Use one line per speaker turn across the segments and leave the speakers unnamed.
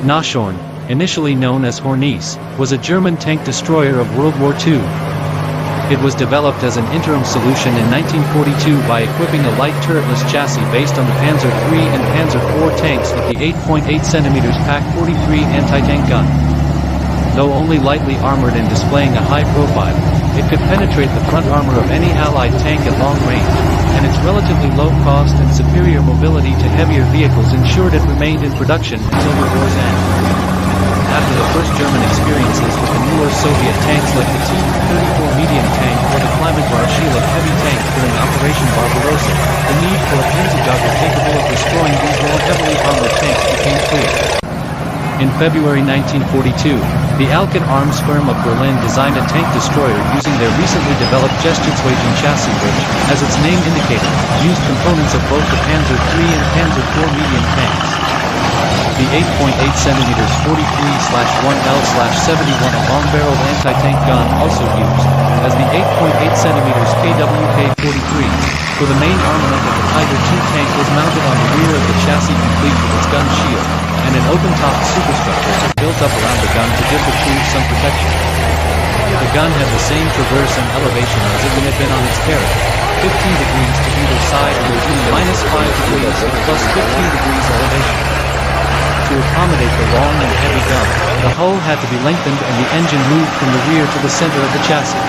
Nashorn, initially known as Hornisse, was a German tank destroyer of World War II. It was developed as an interim solution in 1942 by equipping a light turretless chassis based on the Panzer III and Panzer IV tanks with the 8.8 cm PaK-43 anti-tank gun. Though only lightly armored and displaying a high profile, it could penetrate the front armor of any Allied tank at long range, and its relatively low cost and superior mobility to heavier vehicles ensured it remained in production until the war's end. After the first German experiences with the newer Soviet tanks like the T-34 medium tank or the Kleinwagen Shield heavy tank during Operation Barbarossa, the need for a Panzerjäger capable of destroying these more heavily armored tanks became clear. In February 1942, the Alken arms firm of Berlin designed a tank destroyer using their recently developed Geschichtwagen chassis which, as its name indicated, used components of both the Panzer III and Panzer IV medium tanks. The 8.8 cm 43/1L/71 a long-barreled anti-tank gun also used, as the 8.8 cm KWK-43, for the main armament of the Tiger II tank was mounted on the rear of the chassis complete with its gun shield, and an open-topped superstructure was built up around the gun to give the crew some protection. The gun had the same traverse and elevation as if it had been on its carriage, 15 degrees to either side and -5 degrees with plus 15 degrees elevation. To accommodate the long and heavy gun, the hull had to be lengthened and the engine moved from the rear to the center of the chassis.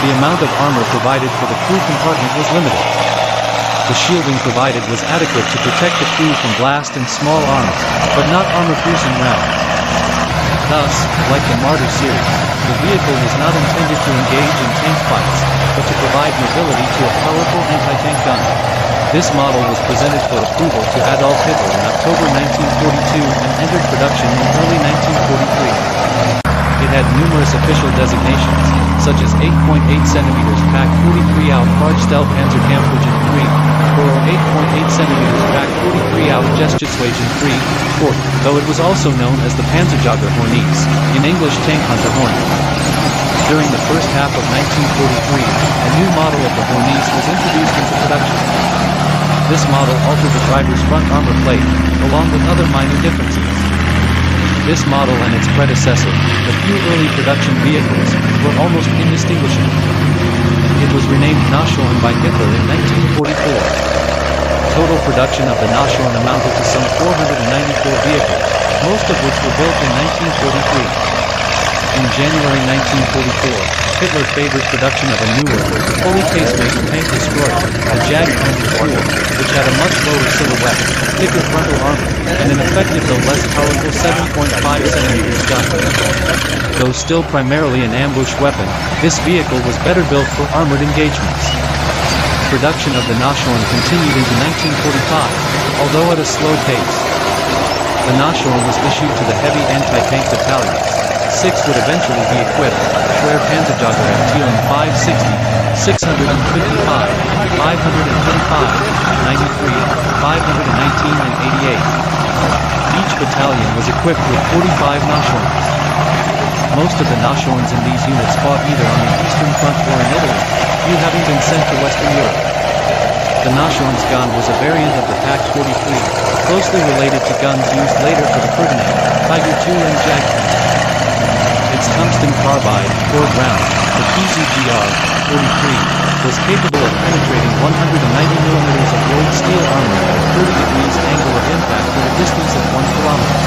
The amount of armor provided for the crew compartment was limited. The shielding provided was adequate to protect the crew from blast and small arms, but not armor-piercing rounds. Thus, like the Martyr series, the vehicle was not intended to engage in tank fights, but to provide mobility to a powerful anti-tank gun. This model was presented for approval to Adolf Hitler in October 1942 and entered production in early 1943. It had numerous official designations, such as 8.8 cm PaK-43 out Fahrgestell Panzerkampfwagen 3, or 8.8 cm PaK-43 out Geschichtwagen 3, Fort, though it was also known as the Panzerjäger Hornisse, in English Tank Hunter Hornet. During the first half of 1943, a new model of the Hornisse was introduced into production. This model altered the driver's front armor plate, along with other minor differences. This model and its predecessor, the few early production vehicles, were almost indistinguishable. It was renamed Nashorn by Hitler in 1944. Total production of the Nashorn amounted to some 494 vehicles, most of which were built in 1943. In January 1944, Hitler favored production of a newer, fully case-made tank destroyer, the Jag Panzer IV, which had a much lower silhouette, thicker frontal armor, and an effective though less powerful 7.5 cm gun. Though still primarily an ambush weapon, this vehicle was better built for armored engagements. Production of the Nashorn continued into 1945, although at a slow pace. The Nashorn was issued to the heavy anti-tank battalions. 6 would eventually be equipped: Schwere Panzerjäger Abteilung 560, 655, 525, 93, 519 and 88. Each battalion was equipped with 45 Nashorns. Most of the Nashorns in these units fought either on the Eastern Front or in Italy, few having been sent to Western Europe. The Nashorn's gun was a variant of the PaK-43, closely related to guns used later for the Ferdinand, Tiger II and Jag tanks. Its tungsten carbide, cord round, the PZGR-43, was capable of penetrating 190 mm of rolled steel armor at a 30 degrees angle of impact for a distance of 1 kilometer.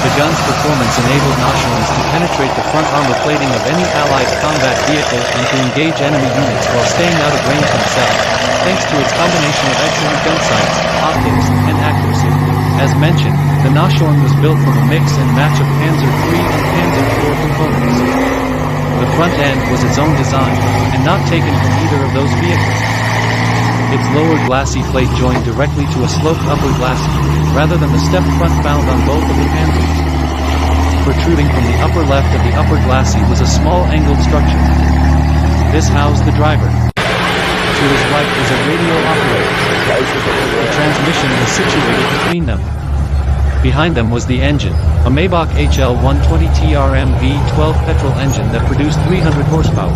The gun's performance enabled Nashorns to penetrate the front armor plating of any Allied combat vehicle and to engage enemy units while staying out of range themselves, thanks to its combination of excellent gun sights, optics, and accuracy. As mentioned, the Nashorn was built from a mix and match of Panzer III and Panzer IV components. The front end was its own design, and not taken from either of those vehicles. Its lower glacis plate joined directly to a sloped upper glacis, rather than the stepped front found on both of the Panzers. Protruding from the upper left of the upper glacis was a small angled structure. This housed the driver. To his right was a radio operator. The transmission was situated between them. Behind them was the engine, a Maybach HL120 TRM V12 petrol engine that produced 300 horsepower.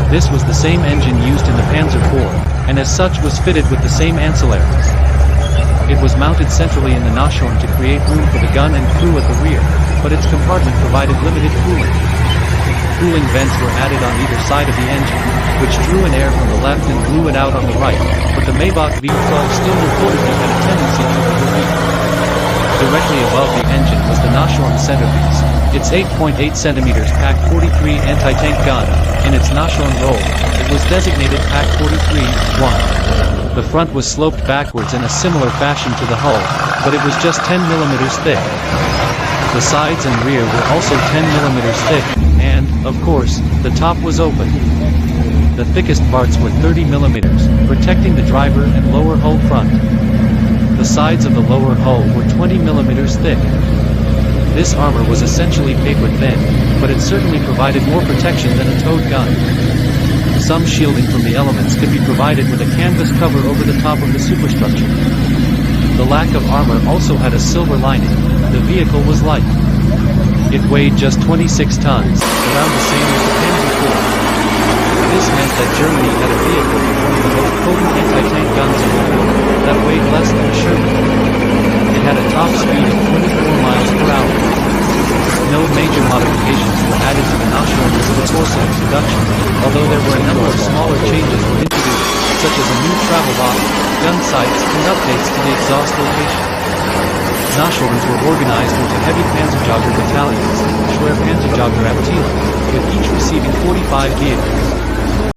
This was the same engine used in the Panzer IV, and as such was fitted with the same ancillaries. It was mounted centrally in the Nashorn to create room for the gun and crew at the rear, but its compartment provided limited cooling. Cooling vents were added on either side of the engine, which drew in air from the left and blew it out on the right, but the Maybach V12 still reportedly had a tendency to overheat. Directly above the engine was the Nashorn centerpiece, its 8.8 cm Pak 43 anti-tank gun. In its Nashorn role, it was designated Pak 43-1. The front was sloped backwards in a similar fashion to the hull, but it was just 10 mm thick. The sides and rear were also 10 mm thick, and, of course, the top was open. The thickest parts were 30 mm, protecting the driver and lower hull front. The sides of the lower hull were 20 mm thick. This armor was essentially paper thin, but it certainly provided more protection than a towed gun. Some shielding from the elements could be provided with a canvas cover over the top of the superstructure. The lack of armor also had a silver lining. The vehicle was light. It weighed just 26 tons, around the same as the Panzer IV. This meant that Germany had a vehicle with one of the most potent anti-tank guns in the world, that weighed less than a Sherman. It had a top speed of 24 miles per hour. No major modifications were added to the Nashorn over the course of its production, although there were a number of smaller changes were introduced, such as a new travel box, gun sights, and updates to the exhaust location. Nashorns were organized into heavy Panzerjäger battalions, Schwere Panzerjäger-Abteilung, with each receiving 45 vehicles.